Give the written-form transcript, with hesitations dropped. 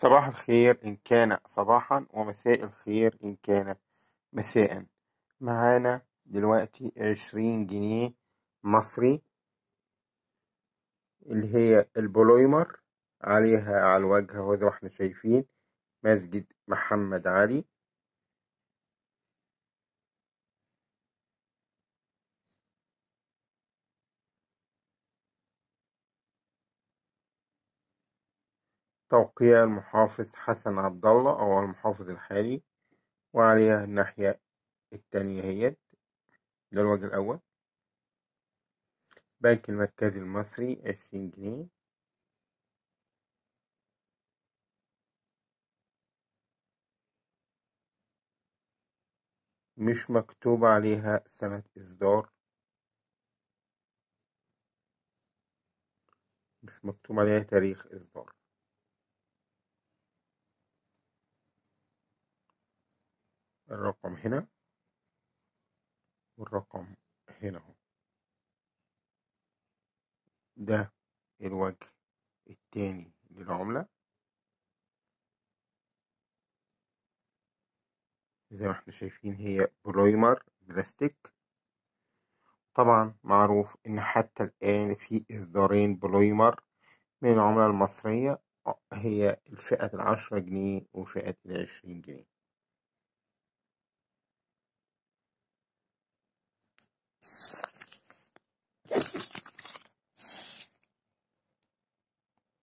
صباح الخير إن كان صباحا، ومساء الخير إن كان مساء. معانا دلوقتي 20 جنيه مصري، اللي هي البوليمر. عليها على الوجه اهو زي ما احنا شايفين مسجد محمد علي. توقيع المحافظ حسن عبد الله أو المحافظ الحالي، وعليها الناحية التانية هي ده الوجه الأول. بنك المركزي المصري 20 جنيه. مش مكتوب عليها سنة إصدار، مش مكتوب عليها تاريخ إصدار. الرقم هنا والرقم هنا اهو. ده الوجه التاني للعملة زي ما احنا شايفين، هي بوليمر بلاستيك. طبعا معروف ان حتى الآن في إصدارين بوليمر من العملة المصرية، هي الفئة 10 جنيه وفئة 20 جنيه.